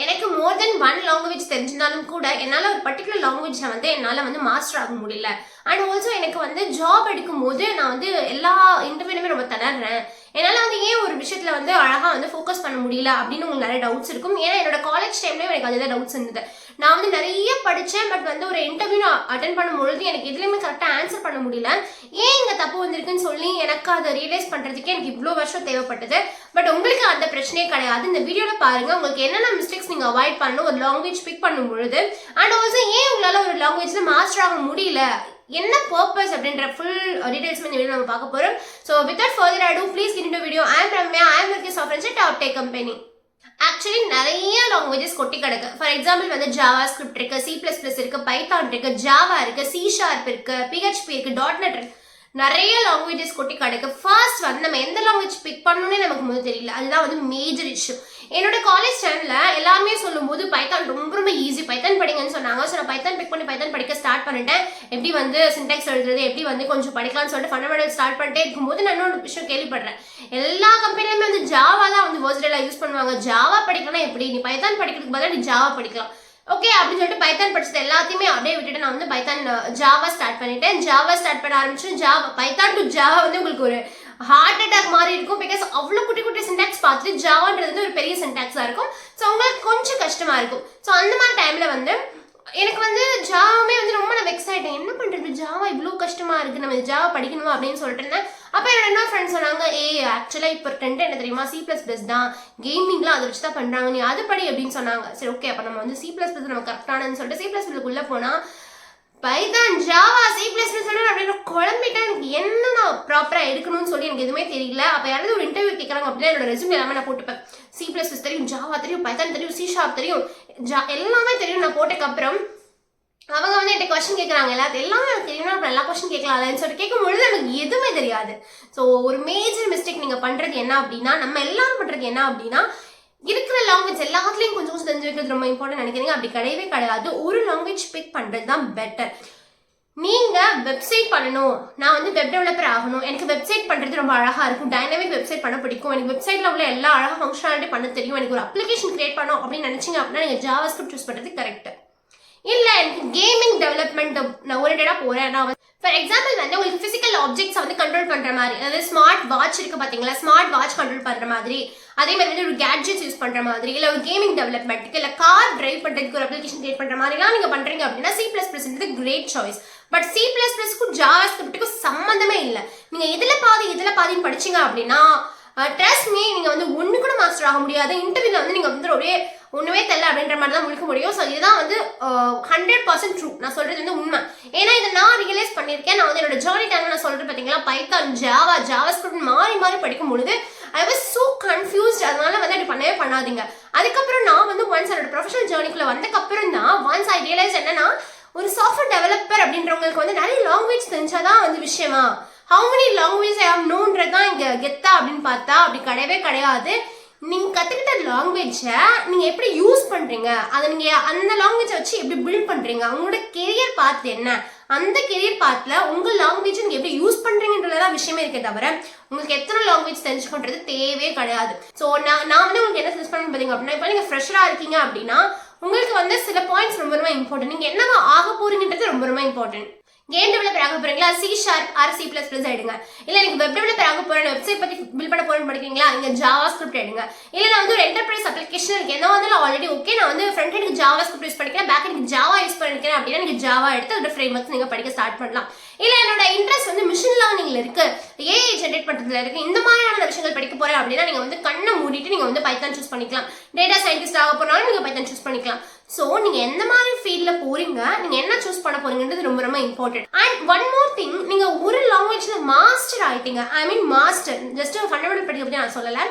எனக்கு மோர் தென் one language தெரிஞ்சிருந்தாலும் கூட என்னால் ஒரு பர்டிகுலர் லாங்குவேஜில் வந்து என்னால் வந்து மாஸ்டர் ஆக முடியல. அண்ட் ஆல்சோ எனக்கு வந்து ஜாப் எடுக்கும் போது நான் வந்து எல்லா இன்டர்வியூலுமே ரொம்ப திணறேன். என்னால் வந்து ஏன் ஒரு விஷயத்தில் வந்து அழகாக வந்து ஃபோக்கஸ் பண்ண முடியல அப்படின்னு உங்களுக்கு நிறைய டவுட்ஸ் இருக்கும். ஏன்னா என்னோட காலேஜ் டைம்லேயும் எனக்கு அதுதான் டவுட்ஸ் இருந்தது. நான் வந்து நிறைய படித்தேன், பட் வந்து ஒரு இன்டர்வியூ நான் அட்டன் பண்ணும்பொழுது எனக்கு எதுலையுமே கரெக்டாக ஆன்சர் பண்ண முடியல. ஏன் இங்கே தப்பு வந்திருக்குன்னு சொல்லி எனக்கு அதை ரியலைஸ் பண்ணுறதுக்கே எனக்கு இவ்வளோ வருஷம் தேவைப்பட்டது. பட் உங்களுக்கு அந்த பிரச்சனையே கிடையாது. இந்த வீடியோவில் பாருங்கள் உங்களுக்கு என்னென்ன மிஸ்டேக்ஸ் நீங்கள் அவாய்ட் பண்ணணும் ஒரு லாங்குவேஜ் பிக் பண்ணும் பொழுது. அண்ட் ஆல்சோ ஏன் உங்களால் ஒரு லாங்குவேஜில் மாஸ்டர் ஆக முடியல, என்ன பர்பஸ் அப்படின்ற ஃபுல் டீடைல்ஸ் இந்த வீடியோ நம்ம பார்க்க போகிறோம். So without further ado please get into video. I am Ramya. I am working software at Top Tech Company. Actually நிறைய லாங்குவேஜஸ் கொட்டி கிடக்கு. ஃபார் எக்ஸாம்பிள் வந்து ஜாவா ஸ்கிரிப்ட் இருக்கு, C++ இருக்கு, பைத்தான் இருக்கு, ஜாவா இருக்கு, C# இருக்கு, PHP இருக்கு, .NET இருக்கு. நிறைய லாங்குவேஜஸ் கொட்டி கிடக்கு. ஃபர்ஸ்ட் வந்து நம்ம எந்த லாங்குவேஜ் பிக் பண்ணணும்னே நமக்கு முதல் தெரியல. அதுதான் வந்து மேஜர் இஷ்யூ. என்னோட காலேஜ் டைம்ல எல்லாருமே சொல்லும்போது பைத்தான் ரொம்ப ரொம்ப ஈஸி, பைத்தான் படிங்கன்னு சொன்னாங்க. ஸோ நான் பைத்தான் பிக் பண்ணி பைத்தான் படிக்க ஸ்டார்ட் பண்ணிட்டேன். எப்படி வந்து சின்டாக்ஸ் எழுதுறது, எப்படி வந்து கொஞ்சம் படிக்கலாம்னு சொல்லிட்டு ஃபண்டமெண்டல் ஸ்டார்ட் பண்ணிட்டே இருக்கும்போது நான் இன்னொரு விஷயம் கேள்விப்படுறேன். எல்லா கம்பெனிலுமே வந்து ஜாவா தான் வந்து வேர்ஸ்டெல்லாம் யூஸ் பண்ணுவாங்க. ஜாவா படிக்கணும்னா எப்படி, நீ பைத்தான் படிக்கிறதுக்கு பதிலாக நீ ஜாவா படிக்கலாம் ஓகே அப்படின்னு சொல்லிட்டு பைத்தான் படிச்சது எல்லாத்தையுமே அப்படியே விட்டுட்டு நான் வந்து பைத்தான் ஜாவா ஸ்டார்ட் பண்ணிட்டேன். ஜாவா ஸ்டார்ட் பண்ண ஆரம்பிச்சு ஜாவா பைத்தான் டு ஜாவா வந்து உங்களுக்கு ஒரு ஹார்ட் அட்டாக் மாதிரி இருக்கும். பிகாஸ் அவ்வளோ குட்டி குட்டி சின்டாக்ஸ் பார்த்துட்டு ஜாவான்றது வந்து ஒரு பெரிய சின்டாக்ஸாக இருக்கும். ஸோ உங்களுக்கு கொஞ்சம் கஷ்டமாக இருக்கும். ஸோ அந்த மாதிரி டைமில் வந்து எனக்கு வந்து ஜாவாமே வந்து ரொம்ப நான் வெக்ஸ் ஆகிட்டேன். என்ன பண்ணுறது, ஜாவா இவ்வளோ கஷ்டமாக இருக்குது, நம்ம ஜாவா படிக்கணுமா அப்படின்னு சொல்லிட்டு இருந்தேன். அப்போ என்னோட இன்னொரு ஃப்ரெண்ட்ஸ் சொன்னாங்க, ஆக்சுவலாக இப்போ ட்ரெண்ட் என்ன தெரியுமா, C++ தான், கேமிங்லாம் அதை வச்சு தான் பண்ணுறாங்க, நீ அது படி அப்படின்னு சொன்னாங்க. சரி ஓகே, அப்போ நம்ம வந்து C++ நம்ம கரெக்டானு சொல்லிட்டு C++க்குள்ளே போனால் பைத்தான் ஜாவா C++ அப்படின்னு குழம்பிட்டேன். எனக்கு என்ன நான் ப்ராப்பராக எடுக்கணும்னு சொல்லி எனக்கு எதுவுமே தெரியல. அப்போ யாராவது ஒரு இன்டர்வியூ கேட்குறாங்க அப்படின்னா என்னோட ரெஸ்யூம் எல்லாமே நான் போட்டுப்பேன். C++ தெரியும், ஜாவா தெரியும், பைத்தான் தெரியும், C# தெரியும், எல்லாமே தெரியும். நான் போட்டதுக்கப்புறம் அவங்க வந்து என்கிட்ட கொஸ்டின் கேட்குறாங்க, எல்லாமே எனக்கு தெரியும், அப்புறம் எல்லா கொஸ்டின் கேட்கலாம்னு சொல்லிட்டு கேட்கும்பொழுது எனக்கு எதுவுமே தெரியாது. ஸோ ஒரு மேஜர் மிஸ்டேக் நீங்கள் பண்ணுறது என்ன அப்படின்னா, நம்ம எல்லாரும் பண்ணுறது என்ன அப்படின்னா, இருக்கிற லாங்குவேஜ் எல்லாத்துலேயும் கொஞ்சம் கொஞ்சம் தெரிஞ்சு வைக்கிறது ரொம்ப இம்பார்ட்டன் நினைக்கிறீங்க. அப்படி கிடையவே கிடையாது. ஒரு லாங்குவேஜ் பிக் பண்ணுறது தான் பெட்டர். நீங்கள் வெப்சைட் பண்ணணும், நான் வந்து வெப் டெவலப்பர் ஆகணும், எனக்கு வெப்சைட் பண்ணுறது ரொம்ப அழகாக இருக்கும், டைனமிக் வெப்சைட் பண்ண பிடிக்கும், எனக்கு வெப்சைட்டில் உள்ள எல்லா அழகாக ஃபங்க்ஷனாலிட்டி பண்ண தெரியும், எனக்கு ஒரு அப்ளிகேஷன் கிரியேட் பண்ணணும் அப்படின்னு நினச்சிங்க அப்படின்னா நீங்கள் ஜாவா ஸ்கிரிப்ட் சூஸ் பண்ணுறது கரெக்ட். இல்லை எனக்கு கேமிங் டெவலப்மெண்ட் நான் ஓரியன்டாக போகிறேன். நான் ஃபார் எக்ஸாம்பிள் வந்து உங்களுக்கு ஃபிசிக்கல் ஆப்ஜெக்ட்ஸை வந்து கண்ட்ரோல் பண்ணுற மாதிரி, அதாவது ஸ்மார்ட் வாட்ச் இருக்குது பார்த்தீங்களா, ஸ்மார்ட் வாட்ச் கண்ட்ரோல் பண்ணுற மாதிரி, அதே மாதிரி வந்து ஒரு கேட்ஜெட்ஸ் யூஸ் பண்ணுற மாதிரி, இல்லை ஒரு கேமிங் டெவலப்மெண்ட்டுக்கு, இல்லை கார் டிரைவ் பண்ணுறதுக்கு ஒரு அப்ளிகேஷன் கிரியேட் பண்ணுற மாதிரிலாம் நீங்கள் பண்ணுறீங்க அப்படின்னா C++ கிரேட் சாய்ஸ். பட் C++க்கும் ஜாவா ஸ்கிரிப்ட்டுக்கும் சம்மந்தமே இல்லை. நீங்கள் இதில் பாதின்னு படிச்சிங்க அப்படின்னா ட்ரஸ்ட் மீ, நீங்கள் வந்து ஒன்று கூட மாஸ்டர் ஆக முடியாது. இன்டர்வியூவில் வந்து நீங்கள் வந்து ஒரே ஒன்றுமே தெரியல அப்படின்ற மாதிரி தான் முடிக்க முடியும். ஸோ இதுதான் வந்து 100% ட்ரூ. நான் சொல்கிறது வந்து உண்மை. ஏன்னா இதை நான் ரியலைஸ் பண்ணியிருக்கேன். நான் வந்து என்னோட ஜர்னி டைமில் நான் சொல்கிறேன் பார்த்தீங்களா, பைத்தான் ஜாவா ஸ்கிரிப்ட் மாறி படிக்கும் பொழுது ஐ வாஸ் ஸோ கன்ஃபியூஸ்ட். அதனால வந்து அப்படி பண்ணவே பண்ணாதீங்க. அதுக்கப்புறம் நான் வந்து ஒன்ஸ் என்னோட ப்ரொஃபஷனல் ஜர்னிக்குள்ளே வந்தக்கப்புறம் தான் ஒன்ஸ் ஐ ரியலைஸ் என்னன்னா, ஒரு சாஃப்ட்வேர் டெவலப்பர் அப்படின்றவங்களுக்கு வந்து நிறைய லாங்குவேஜ் தெரிஞ்சாதான் வந்து விஷயமா, how many language I have நோன்றது தான் இங்கே கெத்தா அப்படின்னு பார்த்தா அப்படி கிடையவே கிடையாது. நீங்கள் கற்றுக்கிட்ட லாங்குவேஜை நீங்கள் எப்படி யூஸ் பண்ணுறீங்க, அதை நீங்கள் அந்த லாங்குவேஜை வச்சு எப்படி பில்ட் பண்ணுறீங்க, உங்களோட கெரியர் பாத் என்ன, அந்த கெரியர் பாத்தில் உங்கள் லாங்குவேஜை நீங்கள் எப்படி யூஸ் பண்ணுறீங்கன்றதான் விஷயமே இருக்கே தவிர உங்களுக்கு எத்தனை லாங்குவேஜ் தெரிஞ்சுக்கொன்றது தேவையே கிடையாது. ஸோ நான் வந்து உங்களுக்கு என்ன சஜஸ்ட் பண்ண பார்த்தீங்க அப்படின்னா, இப்போ நீங்கள் ஃப்ரெஷராக இருக்கீங்க அப்படின்னா உங்களுக்கு வந்து சில பாயிண்ட்ஸ் ரொம்ப ரொம்ப இம்பார்ட்டன்ட். நீங்கள் என்ன ஆக போகிறீங்கன்றது ரொம்ப ரொம்ப இம்பார்ட்டன்ட். கேம் டெவலப்பர் ஆக போறீங்களா, C# ஆர் C++ எடுங்க. இல்லை எனக்கு வெப் டெவலப்பர் ஆக போறேன், வெப்சைட் பற்றி பில்ட் பண்ண போறேன்னு படிக்கிறீங்களா, இங்கே ஜாவா ஸ்கிரிப்ட் எடுங்க. இல்லை நான் வந்து ஒரு என்டர்பிரைஸ் அப்ளிகேஷன் இருக்கு, என்ன வந்து ஆல்ரெடி ஓகே, நான் வந்து ஃப்ரண்ட் ஹெண்டுக்கு ஜாவா ஸ்கிரிப்ட் யூஸ் பண்ணிக்கிறேன், பேக் ஹெண்டுக்கு ஜாவா யூஸ் பண்ணிக்கிறேன் அப்படின்னா நீங்கள் ஜாவா எடுத்து அதோட ஃப்ரேம் ஒர்க்ஸ் நீங்கள் படிக்க ஸ்டார்ட் பண்ணலாம். இல்லை என்னோட இன்ட்ரெஸ்ட் வந்து மிஷின் லேர்னிங்ல இருக்கு, AI ஜென்ரேட் பண்ணுறதுல இருக்கு, இந்த மாதிரியான விஷயங்கள் படிக்க போறேன் அப்படின்னா நீங்கள் வந்து கண்ணை மூடிட்டு நீங்கள் வந்து பைத்தான் சூஸ் பண்ணிக்கலாம். டேட்டா சயின்டிஸ்ட் ஆக போனாலும் நீங்கள் பைத்தான் சூஸ் பண்ணிக்கலாம். ஸோ நீங்கள் எந்த மாதிரி ஃபீல்டில் போறீங்க, நீங்கள் என்ன சூஸ் பண்ண போறீங்கன்றது ரொம்ப ரொம்ப important. And one more thing, நீங்கள் ஒரு லாங்குவேஜில் மாஸ்டர் ஆகிட்டீங்க, ஐ மீன் மாஸ்டர் ஜஸ்ட் ஃபண்டமெண்டல் படிக்க பற்றி நான் சொல்லலை,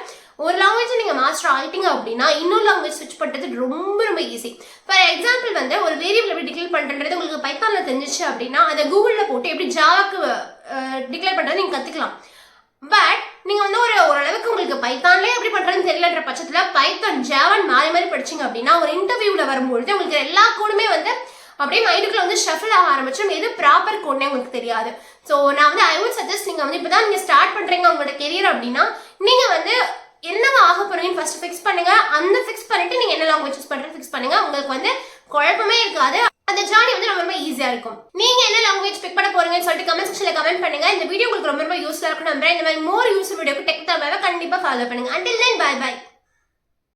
ஒரு லாங்குவேஜ் நீங்கள் மாஸ்டர் ஆகிட்டீங்க அப்படின்னா இன்னொரு லாங்குவேஜ் ஸ்விட்ச் பண்ணுறது ரொம்ப ரொம்ப ஈஸி. ஃபார் எக்ஸாம்பிள் வந்து ஒரு வேரியபிள் எப்படி டிக்ளேர் பண்ணுறது உங்களுக்கு பைத்தானில் தெரிஞ்சிச்சு அப்படின்னா அதை கூகுளில் போட்டு எப்படி ஜாவாக்கு டிக்ளேர் பண்ணுறது நீங்கள் கற்றுக்கலாம். பட் நீங்கள் வந்து ஓரளவுக்கு உங்களுக்கு பைத்தான்லேயே எப்படி பண்ணுறதுன்னு தெரியலன்ற பட்சத்தில் பைத்தான் ஜாவான் மாறி படிச்சிங்க அப்படின்னா ஒரு இன்டர்வியூவில் வரும்பொழுது உங்களுக்கு எல்லா கோடுமே வந்து அப்படியே மைண்டுக்குள்ள வந்து ஷஃபில் ஆக ஆரம்பிச்சோம், எது ப்ராப்பர் கோட்னே உங்களுக்கு தெரியாது. ஸோ நான் வந்து ஐ வுட் சஜஸ்ட் நீங்கள் வந்து இப்போ தான் நீங்கள் ஸ்டார்ட் பண்ணுறீங்க உங்களோட கெரியர் அப்படின்னா நீங்கள் வந்து என்னவா ஆக போறீங்கன்னு ஃபர்ஸ்ட் ஃபிக்ஸ் பண்ணுங்க. அந்த ஃபிக்ஸ் பண்ணிட்டு நீங்க என்ன லாங்குவேஜ் சூஸ் பண்றது ஃபிக்ஸ் பண்ணுங்க. உங்களுக்கு வந்து குழப்பமே இருக்காது. அந்த ஜர்னி வந்து ரொம்ப ஈஸியா இருக்கும். நீங்க என்ன லாங்குவேஜ் பிக் பண்ண போறீங்கன்னு சொல்லிட்டு கமெண்ட் செக்ஷன்ல கமெண்ட் பண்ணுங்க. இந்த வீடியோ உங்களுக்கு ரொம்ப யூஸ்ஃபுல்லா இருக்கும் நம்புறேன். இந்த மாதிரி மோர் யூஸ்ஃபுல் வீடியோக்கு டெக் தமிழாவை கண்டிப்பா ஃபாலோ பண்ணுங்க. until then bye bye.